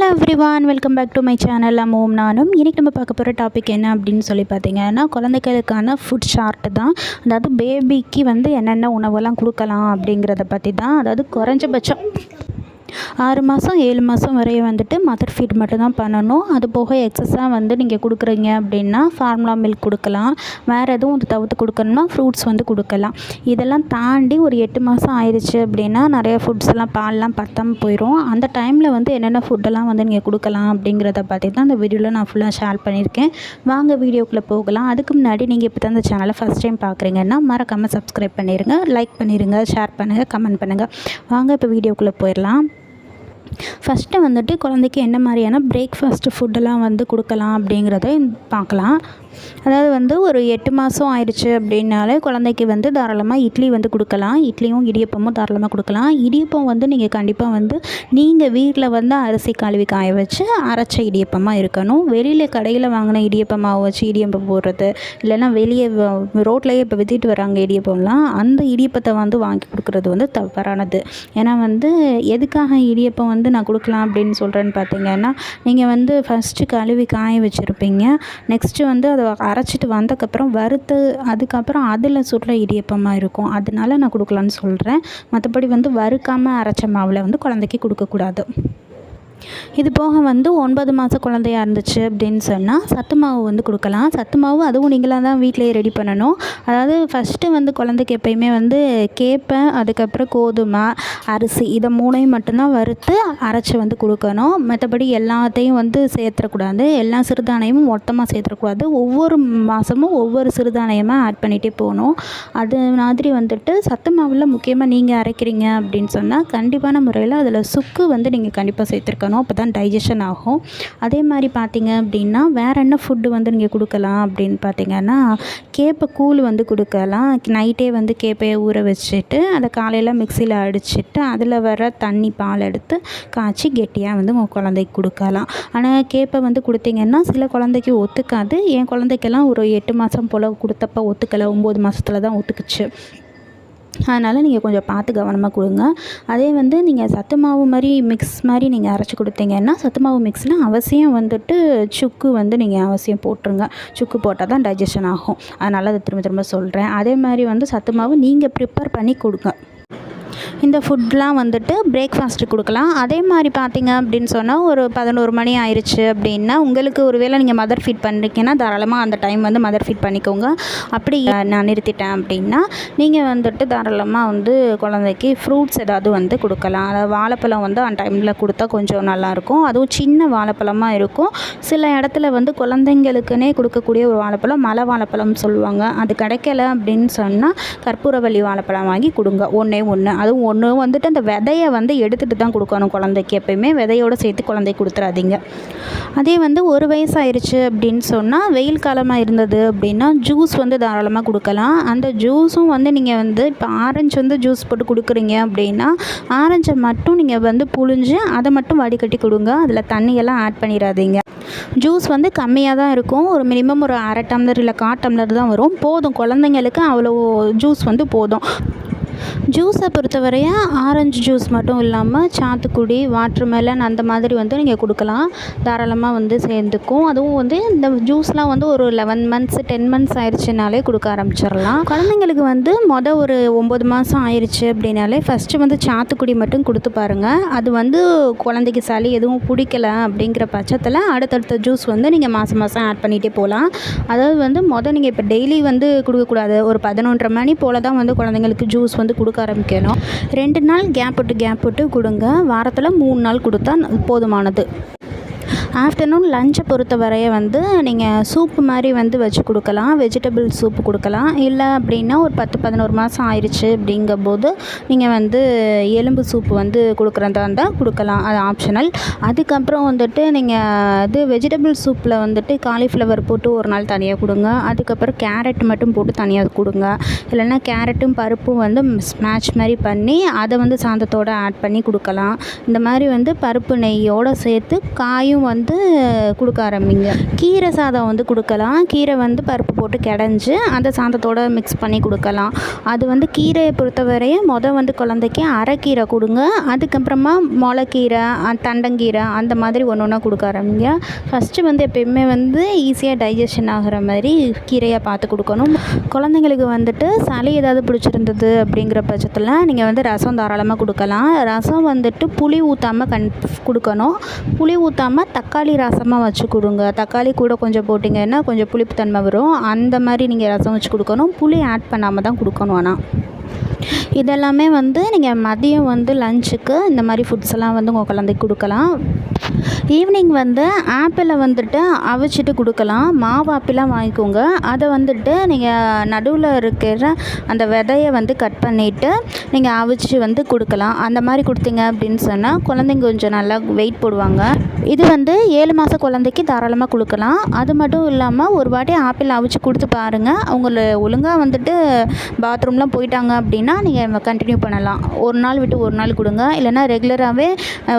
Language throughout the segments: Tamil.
Hello everyone, welcome back to my channel. நானும் இன்றைக்கி நம்ம பார்க்க போகிற டாபிக் என்ன அப்படின்னு சொல்லி பார்த்தீங்கன்னா, குழந்தைகளுக்கான ஃபுட் சார்ட்டு தான். அதாவது பேபிக்கு வந்து என்னென்ன உணவெல்லாம் கொடுக்கலாம் அப்படிங்கிறத பற்றி தான். அதாவது குறைஞ்சபட்சம் 6 மாதம் 7 மாதம் வரைய வந்துட்டு மதர் ஃபீட் மட்டும் தான் பண்ணணும். அது போக எக்ஸஸாக வந்து நீங்கள் கொடுக்குறீங்க அப்படின்னா ஃபார்முலா மில்க் கொடுக்கலாம். வேறு எதுவும் அது தவிர்த்து கொடுக்கணும்னா ஃப்ரூட்ஸ் வந்து கொடுக்கலாம். இதெல்லாம் தாண்டி ஒரு 8 மாதம் ஆயிடுச்சு அப்படின்னா நிறைய ஃபுட்ஸ் எல்லாம் பால்லாம் பத்தாமல் போயிடும். அந்த டைமில் வந்து என்னென்ன ஃபுட்டெல்லாம் வந்து நீங்கள் கொடுக்கலாம் அப்படிங்கிறத பற்றி தான் இந்த வீடியோவில் நான் ஃபுல்லாக ஷேர் பண்ணியிருக்கேன். வாங்க வீடியோக்குள்ளே போகலாம். அதுக்கு முன்னாடி நீங்கள் இப்போ தான் இந்த சேனலை ஃபஸ்ட் டைம் பார்க்குறீங்கன்னா மறக்காமல் சப்ஸ்கிரைப் பண்ணிடுங்க, லைக் பண்ணிடுங்க, ஷேர் பண்ணுங்கள், கமெண்ட் பண்ணுங்கள். வாங்க இப்போ வீடியோக்குள்ளே போயிடலாம். ஃபஸ்ட்டு வந்துட்டு குழந்தைக்கு என்ன மாதிரியான பிரேக்ஃபாஸ்ட்டு ஃபுட்டெல்லாம் வந்து கொடுக்கலாம் அப்படிங்கிறத பார்க்கலாம். அதாவது வந்து ஒரு 8 மாதம் ஆயிடுச்சு அப்படின்னாலே குழந்தைக்கு வந்து தாராளமாக இட்லி வந்து கொடுக்கலாம். இட்லியும் இடியப்பமும் தாராளமாக கொடுக்கலாம். இடியப்பம் வந்து நீங்கள் கண்டிப்பாக வந்து நீங்கள் வீட்டில் வந்து அரிசி கழுவி காய வச்சு அரைச்ச இடியப்பமாக இருக்கணும். வெளியில் கடையில் வாங்கின இடியப்ப மாவு வச்சு இடியப்பம் போடுறது, இல்லைன்னா வெளியே ரோட்லேயே இப்போ விற்றுட்டு வராங்க இடியப்பம்லாம், அந்த இடியப்பத்தை வந்து வாங்கி கொடுக்குறது வந்து தவறானது. ஏன்னா வந்து எதுக்காக இடியப்பம் வந்து நான் கொடுக்கலாம் அப்படின்னு சொல்கிறேன்னு பார்த்தீங்கன்னா, நீங்கள் வந்து ஃபஸ்ட்டு கழுவி காய வச்சுருப்பீங்க. நெக்ஸ்ட்டு வந்து அதை அரைச்சிட்டு வந்ததுக்கப்புறம் வறுத்து அதுக்கப்புறம் அதில் சுடுற இடியப்பமாக இருக்கும். அதனால நான் கொடுக்கலான்னு சொல்கிறேன். மற்றபடி வந்து வறுக்காமல் அரைச்ச மாவில் வந்து குழந்தைக்கு கொடுக்கக்கூடாது. இது போக வந்து 9 மாத குழந்தையாக இருந்துச்சு அப்படின்னு சொன்னால் சத்து மாவு வந்து கொடுக்கலாம். சத்து மாவு அதுவும் நீங்களாக தான் வீட்டிலேயே ரெடி பண்ணணும். அதாவது ஃபஸ்ட்டு வந்து குழந்தைக்கு எப்பயுமே வந்து கேப்பை, அதுக்கப்புறம் கோதுமை, அரிசி இதை 3ஐயும் மட்டும்தான் வறுத்து அரைச்சி வந்து கொடுக்கணும். மற்றபடி எல்லாத்தையும் வந்து சேர்த்துடக்கூடாது. எல்லா சிறுதானியமும் மொத்தமாக சேர்த்துடக்கூடாது. ஒவ்வொரு மாதமும் ஒவ்வொரு சிறுதானியமாக ஆட் பண்ணிகிட்டே போகணும். அது மாதிரி வந்துட்டு சத்து மாவில் முக்கியமாக நீங்கள் அரைக்கிறீங்க அப்படின்னு சொன்னால் கண்டிப்பான முறையில் அதில் சுக்கு வந்து நீங்கள் கண்டிப்பாக சேர்த்துருக்கணும். அப்போ தான் டைஜஷன் ஆகும். அதே மாதிரி பார்த்திங்க அப்படின்னா வேறு என்ன ஃபுட்டு வந்து நீங்கள் கொடுக்கலாம் அப்படின்னு பார்த்திங்கன்னா, கேப்பை கூழ் வந்து கொடுக்கலாம். நைட்டே வந்து கேப்பையை ஊற வச்சுட்டு அதை காலையில் மிக்சியில் அடிச்சுட்டு அதில் வர தண்ணி பால் எடுத்து காய்ச்சி கெட்டியாக வந்து உங்கள் குழந்தைக்கு கொடுக்கலாம். ஆனால் கேப்பை வந்து கொடுத்திங்கன்னா சில குழந்தைக்கு ஒத்துக்காது. என் குழந்தைக்கெல்லாம் ஒரு 8 மாதம் போல் கொடுத்தப்ப ஒத்துக்கலை, 9 மாதத்தில் தான் ஒத்துக்குச்சு. அதனால் நீங்கள் கொஞ்சம் பார்த்து கவனமாக கொடுங்க. அதே வந்து நீங்கள் சத்து மாவு மாதிரி மிக்ஸ் மாதிரி நீங்கள் அரைச்சி கொடுத்தீங்கன்னா சத்து மாவு மிக்ஸில் அவசியம் வந்துட்டு சுக்கு வந்து நீங்கள் அவசியம் போட்டுருங்க. சுக்கு போட்டால் தான் டைஜஷன் ஆகும். அதனால் அதை திரும்ப திரும்ப சொல்கிறேன். அதே மாதிரி வந்து சத்து மாவு நீங்கள் ப்ரிப்பேர் பண்ணி கொடுங்க. இந்த ஃபுட்லாம் வந்துட்டு பிரேக்ஃபாஸ்ட்டு கொடுக்கலாம். அதே மாதிரி பார்த்திங்க அப்படின்னு சொன்னால் ஒரு 11 மணி ஆயிடுச்சு அப்படின்னா உங்களுக்கு ஒரு வேளை நீங்கள் மதர் ஃபீட் பண்ணுறீங்கன்னா தாராளமாக அந்த டைம் வந்து மதர் ஃபீட் பண்ணிக்கோங்க. அப்படி நான் நிறுத்திட்டேன் அப்படின்னா நீங்கள் வந்துட்டு தாராளமாக வந்து குழந்தைக்கு ஃப்ரூட்ஸ் ஏதாவது வந்து கொடுக்கலாம். அதாவது வாழைப்பழம் வந்து அந்த டைமில் கொடுத்தா கொஞ்சம் நல்லாயிருக்கும். அதுவும் சின்ன வாழைப்பழமாக இருக்கும். சில இடத்துல வந்து குழந்தைங்களுக்குன்னே கொடுக்கக்கூடிய ஒரு வாழைப்பழம் மலை வாழைப்பழம் சொல்லுவாங்க. அது கிடைக்கல அப்படின்னு சொன்னால் கற்பூரவள்ளி வாழைப்பழம் வாங்கி கொடுங்க. ஒன்றே ஒன்று. அதுவும் ஒன்று வந்துட்டு அந்த விதையை வந்து எடுத்துகிட்டு தான் கொடுக்கணும் குழந்தைக்கு. எப்பயுமே விதையோடு சேர்த்து குழந்தைக்கு கொடுத்துறாதீங்க. அதே வந்து 1 வயசு ஆயிடுச்சு அப்படின்னு சொன்னால் வெயில் காலமாக இருந்தது அப்படின்னா ஜூஸ் வந்து தாராளமாக கொடுக்கலாம். அந்த ஜூஸும் வந்து நீங்கள் வந்து இப்போ ஆரஞ்சு வந்து ஜூஸ் போட்டு கொடுக்குறீங்க அப்படின்னா ஆரஞ்சை மட்டும் நீங்கள் வந்து புழிஞ்சு அதை மட்டும் வடிகட்டி கொடுங்க. அதில் தண்ணியெல்லாம் ஆட் பண்ணிடாதீங்க. ஜூஸ் வந்து கம்மியாக தான் இருக்கும். ஒரு மினிமம் ஒரு 1/2 டம்ளர் இல்லை 1/4 டம்ளர் தான் வரும். போதும், குழந்தைங்களுக்கு அவ்வளோ ஜூஸ் வந்து போதும். ஜூஸை பொறுத்தவரைய ஆரஞ்சு ஜூஸ் மட்டும் இல்லாமல் சாத்துக்குடி, வாட்டர்மெலன் அந்த மாதிரி வந்து நீங்கள் கொடுக்கலாம். தாராளமாக வந்து சேர்ந்துக்கும். அதுவும் வந்து இந்த ஜூஸ்லாம் வந்து ஒரு 11 மந்த்ஸ் 10 மந்த்ஸ் ஆயிடுச்சுனாலே கொடுக்க ஆரம்பிச்சிடலாம். குழந்தைங்களுக்கு வந்து ஒரு 9 மாதம் ஆயிடுச்சு அப்படின்னாலே ஃபஸ்ட்டு வந்து சாத்துக்குடி மட்டும் கொடுத்து பாருங்கள். அது வந்து குழந்தைக்கு சளி எதுவும் பிடிக்கல அப்படிங்கிற பட்சத்தில் அடுத்தடுத்த ஜூஸ் வந்து நீங்கள் மாதம் மாதம் ஆட் பண்ணிகிட்டே போகலாம். அதாவது வந்து நீங்கள் இப்போ டெய்லி வந்து கொடுக்கக்கூடாது. ஒரு 11:30 மணி போல் தான் வந்து குழந்தைங்களுக்கு ஜூஸ் வந்து கொடுக்க ஆரம்பிக்கணும். 2 நாள் கேப் விட்டு கொடுங்க. வாரத்தில் 3 நாள் கொடுத்தா போதுமானது. ஆஃப்டர்நூன் லஞ்சை பொறுத்த வரைய வந்து நீங்கள் சூப்பு மாதிரி வந்து வச்சு கொடுக்கலாம். வெஜிடபிள் சூப்பு கொடுக்கலாம். இல்லை அப்படின்னா ஒரு 10-11 மாதம் ஆயிடுச்சு அப்படிங்கும்போது நீங்கள் வந்து எலும்பு சூப்பு வந்து கொடுக்குறதா இருந்தால் கொடுக்கலாம். அது ஆப்ஷனல். அதுக்கப்புறம் வந்துட்டு நீங்கள் வெஜிடபிள் சூப்பில் வந்துட்டு காலிஃப்ளவர் போட்டு ஒரு நாள் தனியாக கொடுங்க. அதுக்கப்புறம் கேரட் மட்டும் போட்டு தனியாக கொடுங்க. இல்லைன்னா கேரட்டும் பருப்பும் வந்து ஸ்மாஷ் மாதிரி பண்ணி அதை வந்து சாதத்தோடு ஆட் பண்ணி கொடுக்கலாம். இந்த மாதிரி வந்து பருப்பு நெய்யோடு சேர்த்து காயும் வந்து வந்து கொடுக்க ஆரம்பிங்க. கீரை சாதம் வந்து கொடுக்கலாம். கீரை வந்து பருப்பு போட்டு கடைஞ்சி அந்த சாதத்தோடு மிக்ஸ் பண்ணி கொடுக்கலாம். அது வந்து கீரையை பொறுத்தவரையும் வந்து குழந்தைக்கு அரைக்கீரை கொடுங்க. அதுக்கப்புறமா முளைக்கீரை, தண்டங்கீரை அந்த மாதிரி ஒன்று ஒன்றா கொடுக்க ஆரம்பிங்க. ஃபஸ்ட்டு வந்து எப்பயுமே வந்து ஈஸியாக டைஜஷன் ஆகிற மாதிரி கீரையாக பார்த்து கொடுக்கணும். குழந்தைங்களுக்கு வந்துட்டு சளி ஏதாவது பிடிச்சிருந்தது அப்படிங்கிற பட்சத்தில் நீங்கள் வந்து ரசம் தாராளமாக கொடுக்கலாம். ரசம் வந்துட்டு புளி ஊற்றாமல் கொடுக்கணும். புளி ஊற்றாமல் தக்காளி ரசமாக வச்சு கொடுங்க. தக்காளி கூட கொஞ்சம் போட்டிங்கன்னா கொஞ்சம் புளிப்புத்தன்மை வரும். அந்த மாதிரி நீங்கள் ரசம் வச்சு கொடுக்கணும். புளி ஆட் பண்ணாமல் தான் கொடுக்கணும். ஆனால் இதெல்லாமே வந்து நீங்கள் மதியம் வந்து லஞ்சுக்கு இந்த மாதிரி ஃபுட்ஸ் எல்லாம் வந்து உங்கள் குழந்தைக்கு கொடுக்கலாம். ஈவினிங் வந்து ஆப்பிளை வந்துட்டு அவிச்சிட்டு கொடுக்கலாம். மாவு ஆப்பிளாக வாங்கிக்கோங்க. அதை வந்துட்டு நீங்கள் நடுவில் இருக்கிற அந்த விதையை வந்து கட் பண்ணிவிட்டு நீங்கள் அவிச்சு வந்து கொடுக்கலாம். அந்த மாதிரி கொடுத்தீங்க அப்படின்னு சொன்னால் குழந்தைங்க கொஞ்சம் நல்லா வெயிட் போடுவாங்க. இது வந்து 7 மாத குழந்தைக்கு தாராளமாக கொடுக்கலாம். அது மட்டும் இல்லாமல் ஒரு வாட்டி ஆப்பிள் அவிச்சு கொடுத்து பாருங்கள். அவங்கள ஒழுங்காக வந்துட்டு பாத்ரூம்லாம் போயிட்டாங்க அப்படின்னா நீங்கள் கண்டினியூ பண்ணலாம். ஒரு நாள் விட்டு ஒரு நாள் கொடுங்க. இல்லைனா ரெகுலராகவே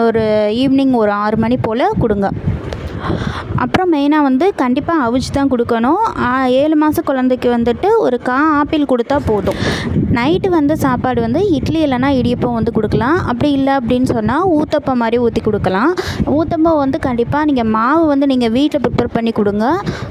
ஒரு ஈவினிங் ஒரு 6 மணி போல் கொடுங்க. அப்புறம் மெயினாக வந்து கண்டிப்பாக அவிச்சு தான் கொடுக்கணும். 7 மாத குழந்தைக்கு வந்துட்டு ஒரு ஆப்பிள் கொடுத்தா போதும். நைட்டு வந்து சாப்பாடு வந்து இட்லி இல்லைனா இடியப்பம் வந்து கொடுக்கலாம். அப்படி இல்லை அப்படின்னு சொன்னால் ஊத்தப்பம் மாதிரி ஊற்றி கொடுக்கலாம். ஊத்தப்பம் வந்து கண்டிப்பாக நீங்கள் மாவு வந்து நீங்கள் வீட்டில் ப்ரிப்பேர் பண்ணி கொடுங்க.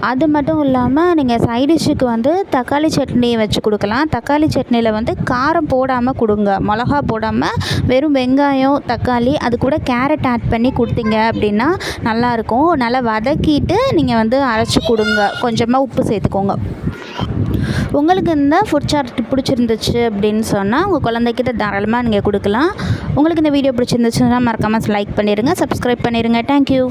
அது மட்டும் இல்லாமல் நீங்கள் சைட் டிஷ்ஷுக்கு வந்து தக்காளி சட்னி வச்சு கொடுக்கலாம். தக்காளி சட்னியில் வந்து காரம் போடாமல் கொடுங்க. மிளகா போடாமல் வெறும் வெங்காயம், தக்காளி, அது கூட கேரட் ஆட் பண்ணி கொடுத்தீங்க அப்படின்னா நல்லாயிருக்கும். நல்லா வதக்கிட்டு நீங்கள் வந்து அரைச்சி கொடுங்க. கொஞ்சமாக உப்பு சேர்த்துக்கோங்க. உங்களுக்கு இந்த ஃபுட் சார்ட் பிடிச்சிருந்துச்சு அப்படின்னு சொன்னால் உங்கள் குழந்தைக்கிட்ட தாராளமாக நீங்கள் கொடுக்கலாம். உங்களுக்கு இந்த வீடியோ பிடிச்சிருந்துச்சுன்னா மறக்காமல் லைக் பண்ணிடுங்க, சப்ஸ்கிரைப் பண்ணிடுங்க. தேங்க்யூ.